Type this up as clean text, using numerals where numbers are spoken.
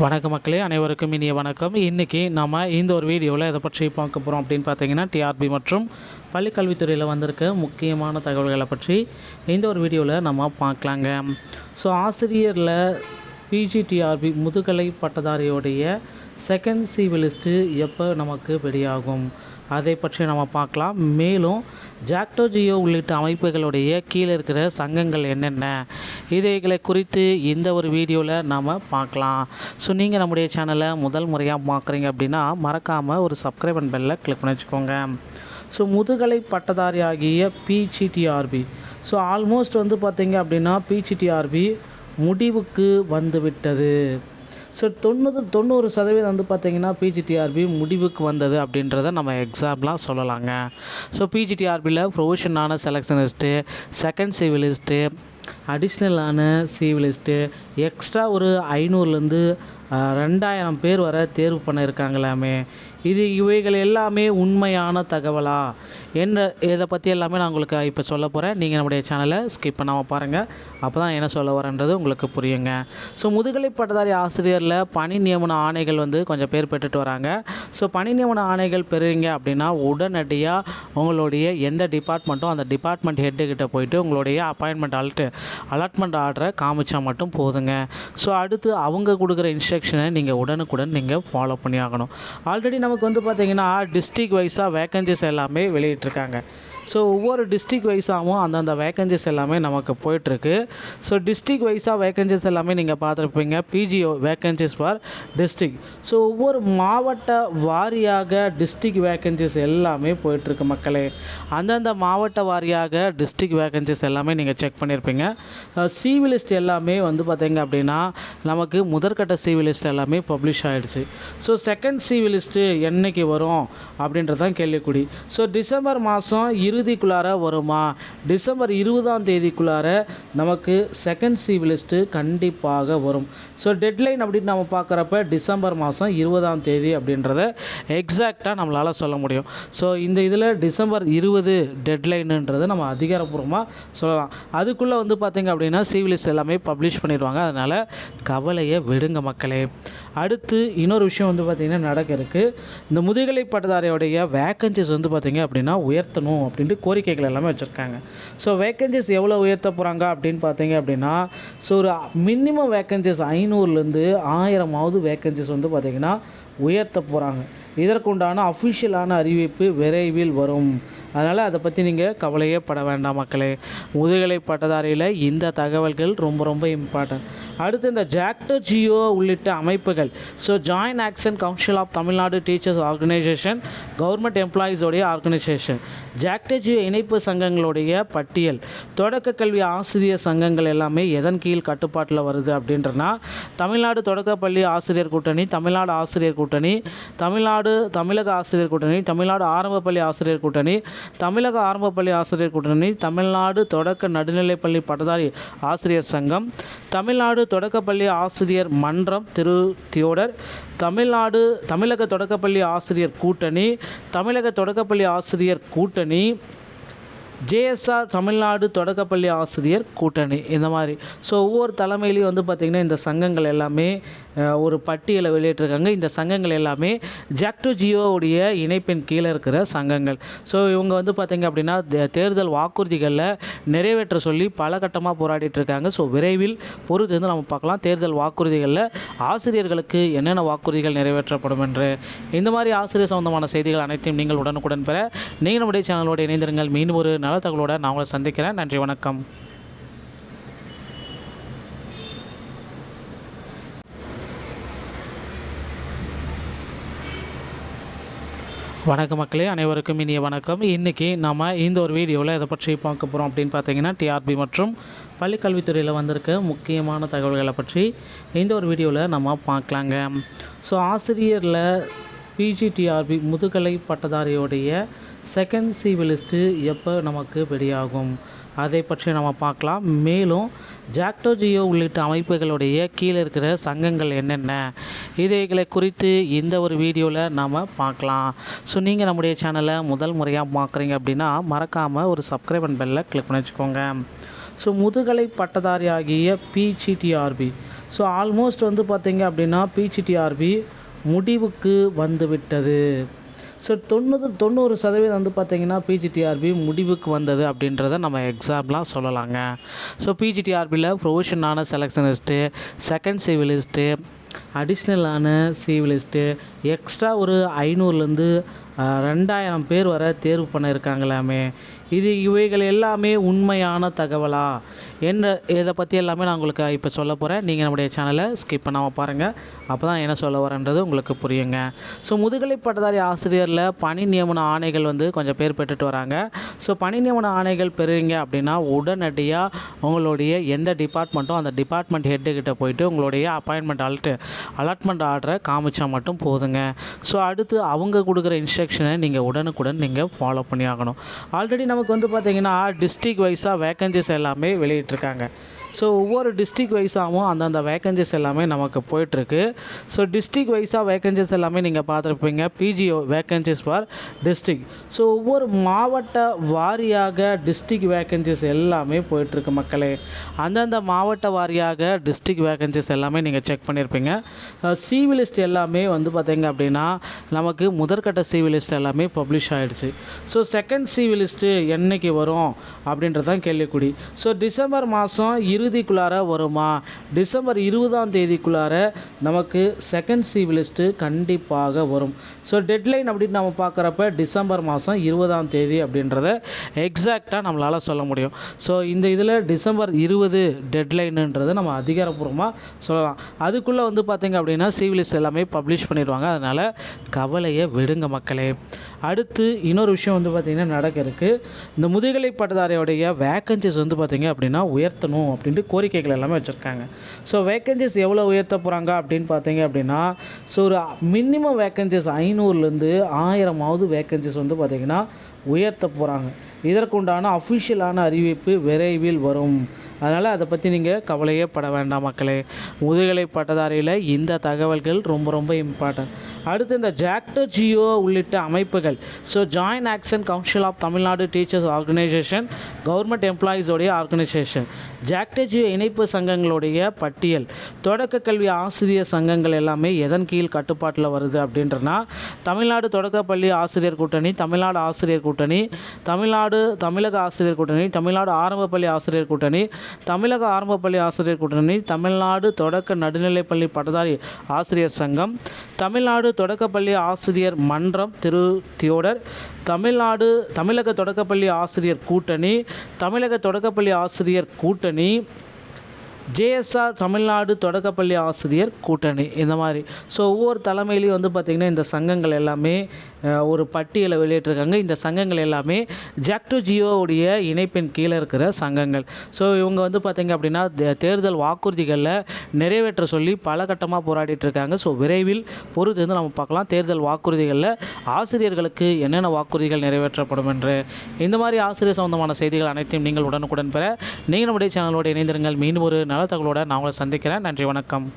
வணக்க மக்களே, அனைவருக்கும் இனிய வணக்கம். இன்றைக்கி நம்ம இந்த ஒரு வீடியோவில் எதை பற்றி பார்க்க போகிறோம் அப்படின்னு பார்த்தீங்கன்னா, டிஆர்பி மற்றும் பள்ளிக்கல்வித்துறையில் வந்திருக்க முக்கியமான தகவல்களை பற்றி இந்த ஒரு வீடியோவில் நம்ம பார்க்கலாங்க. ஸோ ஆசிரியரில் பிஜிடிஆர்பி முதுகலை பட்டதாரியோடைய செகண்ட் சிவி லிஸ்ட்டு எப்போ நமக்கு வெளியாகும் அதை பற்றி நம்ம பார்க்கலாம். மேலும் ஜாக்டோ ஜியோ உள்ளிட்ட அமைப்புகளுடைய கீழே இருக்கிற சங்கங்கள் என்னென்ன இதைகளை குறித்து இந்த ஒரு வீடியோவில் நாம் பார்க்கலாம். ஸோ நீங்கள் நம்முடைய சேனலை முதல் முறையாக பார்க்குறீங்க அப்படின்னா மறக்காமல் ஒரு சப்ஸ்கிரைப் அண்ட் பெல்லை கிளிக் பண்ணி வச்சுக்கோங்க. ஸோ முதுகலை பட்டதாரி ஆகிய பிஜிடிஆர்பி ஸோ ஆல்மோஸ்ட் பார்த்திங்க அப்படின்னா பிஜிடிஆர்பி முடிவுக்கு வந்துவிட்டது. ஸோ 90% பார்த்திங்கன்னா பிஜிடிஆர்பி முடிவுக்கு வந்தது அப்படின்றத நம்ம எக்ஸாம்பிளாக சொல்லலாங்க. ஸோ பிஜிடிஆர்பியில் ப்ரொவிஷனான செலெக்ஷனிஸ்ட்டு, செகண்ட் சிவிலிஸ்ட்டு, அடிஷ்னலான சிவிலிஸ்ட்டு, எக்ஸ்ட்ரா ஒரு 500லேருந்து 2000 பேர் வர தேர்வு பண்ணியிருக்காங்களாமே. இவைகள் எல்லாமே உண்மையான தகவலா என்ன, இதை பற்றி எல்லாமே நான் உங்களுக்கு இப்போ சொல்ல போகிறேன். நீங்கள் நம்முடைய சேனலை ஸ்கிப் பண்ணாமல் பாருங்கள், அப்போ தான் என்ன சொல்ல வரேன்றது உங்களுக்கு புரியுங்க. ஸோ முதுகலை பட்டதாரி ஆசிரியரில் பணி நியமன ஆணைகள் கொஞ்சம் பேர் பெற்றுட்டு வராங்க. ஸோ பணி நியமன ஆணைகள் பெறுவீங்க அப்படின்னா உடனடியாக உங்களுடைய எந்த டிபார்ட்மெண்ட்டோ அந்த டிபார்ட்மெண்ட் ஹெட்டுக்கிட்ட போயிட்டு உங்களுடைய அப்பாயின்மெண்ட் அலாட்மெண்ட் ஆர்டரை காமிச்சா மட்டும் போதுங்க. ஸோ அடுத்து அவங்க கொடுக்குற இன்ஸ்ட்ரக்ஷனை நீங்கள் உடனுக்குடன் நீங்கள் ஃபாலோ பண்ணி ஆகணும். ஆல்ரெடி நமக்கு பார்த்திங்கன்னா டிஸ்ட்ரிக்ட் வைஸாக வேக்கன்சிஸ் எல்லாமே வெளியிட்டிருக்காங்க. ஸோ ஒவ்வொரு டிஸ்ட்ரிக்ட் வைஸாகவும் அந்தந்த வேக்கன்சிஸ் எல்லாமே நமக்கு போயிட்டுருக்கு. ஸோ டிஸ்ட்ரிக்ட் வைஸாக வேக்கன்சிஸ் எல்லாமே நீங்கள் பார்த்துருப்பீங்க. PGO vacancies for district. So ஒவ்வொரு மாவட்ட வாரியாக டிஸ்ட்ரிக்ட் வேக்கன்சிஸ் எல்லாமே போயிட்டுருக்கு மக்களே. அந்தந்த மாவட்ட வாரியாக டிஸ்ட்ரிக்ட் வேக்கன்சிஸ் எல்லாமே நீங்கள் செக் பண்ணியிருப்பீங்க. சிவி லிஸ்ட் எல்லாமே பார்த்திங்க அப்படின்னா நமக்கு முதற்கட்ட சிவி லிஸ்ட் எல்லாமே பப்ளிஷ் ஆகிடுச்சு. ஸோ செகண்ட் சிவி லிஸ்ட்டு என்றைக்கு வரும் அப்படின்றதான் கேள்விக்குறி. ஸோ டிசம்பர் மாதம் இறுதிக்குள்ளார வருமா? டிசம்பர் 20ஆம் தேதிக்குள்ளார நமக்கு செகண்ட் சிவி லிஸ்ட்டு கண்டிப்பாக வரும். ஸோ டெட்லைன் அப்படின்னு நம்ம பார்க்குறப்ப டிசம்பர் மாதம் 20ஆம் தேதி அப்படின்றத எக்ஸாக்டாக நம்மளால் சொல்ல முடியும். ஸோ இந்த இதில் டிசம்பர் 20 டெட்லைனுன்றதை நம்ம அதிகாரப்பூர்வமாக சொல்லலாம். அதுக்குள்ளே பார்த்திங்க அப்படின்னா சிவி லிஸ்ட் எல்லாமே பப்ளிஷ் பண்ணிடுவாங்க. அதனால் கவலையை விடுங்க மக்களே. அடுத்து இன்னொரு விஷயம் பார்த்திங்கன்னா நடக்க இருக்குது. இந்த முதுகலை பட்டதாரியோடைய வேக்கன்சிஸ் பார்த்திங்க அப்படின்னா உயர்த்தணும் அப்படின்ட்டு கோரிக்கைகள் எல்லாமே வச்சுருக்காங்க. ஸோ வேக்கன்சிஸ் எவ்வளோ உயர்த்த போகிறாங்க அப்படின்னு பார்த்தீங்க அப்படின்னா, ஸோ ஒரு மினிமம் வேக்கன்சிஸ் 500லேருந்து 1000 வேக்கன்சிஸ் பார்த்திங்கன்னா உயர்த்த போகிறாங்க. இதற்குண்டான அஃபிஷியலான அறிவிப்பு விரைவில் வரும். அதனால் அதை பற்றி நீங்கள் கவலையே பட வேண்டாம் மக்களே. முதுகலை பட்டதாரியில் இந்த தகவல்கள் ரொம்ப ரொம்ப இம்பார்ட்டன்ட். அடுத்து இந்த ஜாக்டோ ஜியோ உள்ளிட்ட அமைப்புகள், so joint action council of Tamil Nadu teachers organisation, government எம்ப்ளாயீஸோடைய ஆர்கனைசேஷன், ஜாக்டோ ஜியோ இணைப்பு சங்கங்களுடைய பட்டியல், தொடக்க கல்வி ஆசிரியர் சங்கங்கள் எல்லாமே எதன் கீழ் கட்டுப்பாட்டில் வருது அப்படின்றனா, தமிழ்நாடு தொடக்கப்பள்ளி ஆசிரியர் கூட்டணி, தமிழ்நாடு ஆசிரியர் கூட்டணி, தமிழக ஆசிரியர் கூட்டணி, தமிழ்நாடு ஆரம்பப்பள்ளி ஆசிரியர் கூட்டணி, தமிழக ஆரம்பப்பள்ளி ஆசிரியர் கூட்டணி, தமிழ்நாடு தொடக்க நடுநிலைப்பள்ளி பட்டதாரி ஆசிரியர் சங்கம், தமிழ்நாடு தொடக்கப்பள்ளி ஆசிரியர் மன்றம் தியோடர், தமிழக தொடக்கப்பள்ளி ஆசிரியர் கூட்டணி, தமிழக தொடக்கப்பள்ளி ஆசிரியர் கூட்டணி, ஜேஎஸ்ஆர் தமிழ்நாடு தொடக்கப்பள்ளி ஆசிரியர் கூட்டணி, இந்த மாதிரி. ஸோ ஒவ்வொரு தலைமையிலையும் பார்த்திங்கன்னா இந்த சங்கங்கள் எல்லாமே ஒரு பட்டியலை வெளியிட்டிருக்காங்க. இந்த சங்கங்கள் எல்லாமே ஜாக்டோ ஜியோவுடைய இணைப்பின் கீழே இருக்கிற சங்கங்கள். ஸோ இவங்க பார்த்திங்க அப்படின்னா தேர்தல் வாக்குறுதிகளில் நிறைவேற்ற சொல்லி பல கட்டமாக போராடிட்டு இருக்காங்க. ஸோ விரைவில் பொறுத்து நம்ம பார்க்கலாம் தேர்தல் வாக்குறுதிகளில் ஆசிரியர்களுக்கு என்னென்ன வாக்குறுதிகள் நிறைவேற்றப்படும் என்று. இந்த மாதிரி ஆசிரியர் சம்பந்தமான செய்திகள் அனைத்தையும் நீங்கள் உடனுக்குடன் பெற நீங்கள் நம்முடைய சேனலோடு இணைந்திருங்கள். மீண்டும் ஒரு நல்ல தகவலோடு நான் உங்களை சந்திக்கிறேன். நன்றி, வணக்கம். வணக்கம் மக்களே, அனைவருக்கும் இனிய வணக்கம். இன்றைக்கி நம்ம இந்த ஒரு வீடியோவில் எதை பற்றி பார்க்க போகிறோம் அப்படின்னு பார்த்தீங்கன்னா, டிஆர்பி மற்றும் பள்ளிக்கல்வித்துறையில் வந்திருக்க முக்கியமான தகவல்களை பற்றி இந்த ஒரு வீடியோவில் நம்ம பார்க்கலாங்க. ஸோ ஆசிரியரில் பிஜிடிஆர்பி முதுகலை பட்டதாரியோடைய செகண்ட் சிவி லிஸ்ட்டு எப்போ நமக்கு வெளியாகும் அதை பற்றி நம்ம பார்க்கலாம். மேலும் ஜாக்டோ ஜியோ உள்ளிட்ட அமைப்புகளுடைய கீழே இருக்கிற சங்கங்கள் என்னென்ன இதைகளை குறித்து இந்த ஒரு வீடியோவில் நாம் பார்க்கலாம். ஸோ நீங்கள் நம்முடைய சேனலை முதல் முறையாக பார்க்குறீங்க அப்படின்னா மறக்காமல் ஒரு சப்ஸ்கிரைப் அண்ட் பெல்லை கிளிக் பண்ணி வச்சுக்கோங்க. ஸோ முதுகலை பட்டதாரி ஆகிய பிஜிடிஆர்பி ஸோ ஆல்மோஸ்ட் வந்து பார்த்திங்க அப்படின்னா பிஜிடிஆர்பி முடிவுக்கு வந்துவிட்டது. ஸோ 90% வந்து பார்த்திங்கன்னா பிஜிடிஆர்பி முடிவுக்கு வந்தது அப்படின்றத நம்ம எக்ஸாம்பிளாக சொல்லலாங்க. ஸோ பிஜிடிஆர்பியில் ப்ரொவிஷனான செலெக்ஷனிஸ்ட்டு, செகண்ட் சிவிலிஸ்ட்டு, அடிஷ்னலான சிவிலிஸ்ட்டு, எக்ஸ்ட்ரா ஒரு 500லேருந்து 2000 பேர் வரை தேர்வு பண்ணியிருக்காங்களாமே. இவைகள் எல்லாமே உண்மையான தகவலா என்ன, இதை பற்றி எல்லாமே நான் உங்களுக்கு இப்போ சொல்ல போகிறேன். நீங்கள் நம்முடைய சேனலை ஸ்கிப் பண்ணாமல் பாருங்கள். அப்போ தான் என்ன சொல்ல வரேன்றது உங்களுக்கு புரியுங்க. ஸோ முதுகலை பட்டதாரி ஆசிரியரில் பணி நியமன ஆணைகள் வந்து கொஞ்சம் பேர் பெற்றுட்டு வராங்க. ஸோ பணி நியமன ஆணைகள் பெறுவீங்க அப்படின்னா உடனடியாக உங்களுடைய எந்த டிபார்ட்மெண்ட்டோ அந்த டிபார்ட்மெண்ட் ஹெட்டுக்கிட்ட போயிட்டு உங்களுடைய அப்பாயின்மெண்ட் அலாட்மெண்ட் ஆர்டரை காமிச்சா மட்டும் போதுங்க. ஸோ அடுத்து அவங்க கொடுக்குற இன்ஸ்ட்ரக்ஷனை நீங்கள் உடனுக்குடன் நீங்கள் ஃபாலோ பண்ணி ஆகணும். ஆல்ரெடி நமக்கு வந்து பார்த்திங்கன்னா டிஸ்ட்ரிக்ட் வைஸாக வேக்கன்சிஸ் எல்லாமே வெளியிட்டிருக்காங்க. ஸோ ஒவ்வொரு டிஸ்ட்ரிக்ட் வைஸாகவும் அந்தந்த வேக்கன்சிஸ் எல்லாமே நமக்கு போயிட்டுருக்கு. ஸோ டிஸ்ட்ரிக்ட் வைஸாக வேக்கன்சிஸ் எல்லாமே நீங்கள் பார்த்துருப்பீங்க. PGO vacancies for district. So ஒவ்வொரு மாவட்ட வாரியாக டிஸ்ட்ரிக்ட் வேக்கன்சிஸ் எல்லாமே போயிட்டுருக்கு மக்களே. அந்தந்த மாவட்ட வாரியாக டிஸ்ட்ரிக்ட் வேக்கன்சிஸ் எல்லாமே நீங்கள் செக் பண்ணியிருப்பீங்க. சிவிலிஸ்ட் எல்லாமே வந்து பார்த்திங்க அப்படின்னா நமக்கு முதற்கட்ட சிவிலிஸ்ட் எல்லாமே பப்ளிஷ் ஆகிடுச்சு. ஸோ செகண்ட் சிவிலிஸ்ட்டு என்றைக்கு வரும் அப்படின்றதான் கேள்விக்குறி. ஸோ டிசம்பர் மாதம் இறுதிக்குள்ளார வருமா? டிசம்பர் 20ஆம் தேதிக்குள்ளார நமக்கு செகண்ட் சிவிலிஸ்ட்டு கண்டிப்பாக வரும். ஸோ டெட்லைன் அப்படின்னு நம்ம பார்க்குறப்ப டிசம்பர் மாதம் 20ஆம் தேதி அப்படின்றத எக்ஸாக்டாக நம்மளால் சொல்ல முடியும். ஸோ இந்த இதில் டிசம்பர் 20 டெட்லைனுன்றதை நம்ம அதிகாரப்பூர்வமாக சொல்லலாம். அதுக்குள்ளே வந்து பார்த்திங்க அப்படின்னா சிவிலிஸ்ட் எல்லாமே பப்ளிஷ் பண்ணிடுவாங்க. அதனால் கவலையை விடுங்க மக்களே. அடுத்து இன்னொரு விஷயம் வந்து பார்த்திங்கன்னா நடக்க இருக்குது. இந்த முதுகலை பட்டதாரியோடைய வேக்கன்சிஸ் வந்து பார்த்திங்க அப்படின்னா உயர்த்தணும் அப்படின்ட்டு கோரிக்கைகள் எல்லாமே வச்சுருக்காங்க. ஸோ வேக்கன்சிஸ் எவ்வளோ உயர்த்த போகிறாங்க அப்படின்னு பார்த்தீங்க அப்படின்னா ஸோ ஒரு மினிமம் வேக்கன்சிஸ் 500லேருந்து 1000 வேக்கன்சிஸ் வந்து பார்த்திங்கன்னா உயர்த்த போகிறாங்க. இதற்குண்டான அஃபிஷியலான அறிவிப்பு விரைவில் வரும். அதனால் அதை பற்றி நீங்கள் கவலையே பட வேண்டாம் மக்களே. முதுகலை பட்டதாரியில் இந்த தகவல்கள் ரொம்ப ரொம்ப இம்பார்ட்டன்ட். அடுத்து இந்த ஜாக்டோ ஜியோ உள்ளிட்ட அமைப்புகள், so joint action council of Tamil Nadu teachers organisation, government எம்ப்ளாயீஸோடைய ஆர்கனைசேஷன், ஜாக்டோ ஜியோ இணைப்பு சங்கங்களுடைய பட்டியல், தொடக்க கல்வி ஆசிரியர் சங்கங்கள் எல்லாமே எதன் கீழ் கட்டுப்பாட்டில் வருது அப்படின்றனா தமிழ்நாடு தொடக்கப்பள்ளி ஆசிரியர் கூட்டணி, தமிழ்நாடு ஆசிரியர் கூட்டணி, தமிழக ஆசிரியர் கூட்டணி, தமிழ்நாடு ஆரம்பப்பள்ளி ஆசிரியர் கூட்டணி, தமிழக ஆரம்பப்பள்ளி ஆசிரியர் கூட்டணி, தமிழ்நாடு தொடக்க நடுநிலைப்பள்ளி பட்டதாரி ஆசிரியர் சங்கம், தமிழ்நாடு தொடக்கப்பள்ளி ஆசிரியர் மன்றம் திரு தியோடர், தமிழக தொடக்கப்பள்ளி ஆசிரியர் கூட்டணி, தமிழக தொடக்கப்பள்ளி ஆசிரியர் கூட்டணி, ஜேஎஸ்ஆர் தமிழ்நாடு தொடக்கப்பள்ளி ஆசிரியர் கூட்டணி, இந்த மாதிரி. ஸோ ஒவ்வொரு தலைமையிலையும் வந்து பார்த்திங்கன்னா இந்த சங்கங்கள் எல்லாமே ஒரு பட்டியலை வெளியிட்டிருக்காங்க. இந்த சங்கங்கள் எல்லாமே ஜாக்டோ ஜியோவுடைய இணைப்பின் கீழே இருக்கிற சங்கங்கள். ஸோ இவங்க வந்து பார்த்திங்க அப்படின்னா தேர்தல் வாக்குறுதிகளில் நிறைவேற்ற சொல்லி பல கட்டமாக போராடிட்டு இருக்காங்க. ஸோ விரைவில் பொறுத்து வந்து நம்ம பார்க்கலாம் தேர்தல் வாக்குறுதிகளில் ஆசிரியர்களுக்கு என்னென்ன வாக்குறுதிகள் நிறைவேற்றப்படும் என்று. இந்த மாதிரி ஆசிரியர் சம்பந்தமான செய்திகள் அனைத்தையும் நீங்கள் உடனுக்குடன் பெற நீங்கள் நம்முடைய சேனலோடு இணைந்திருங்கள். மீண்டும் ஒரு நல்ல தகவலோடு நான் உங்களை சந்திக்கிறேன். நன்றி, வணக்கம்.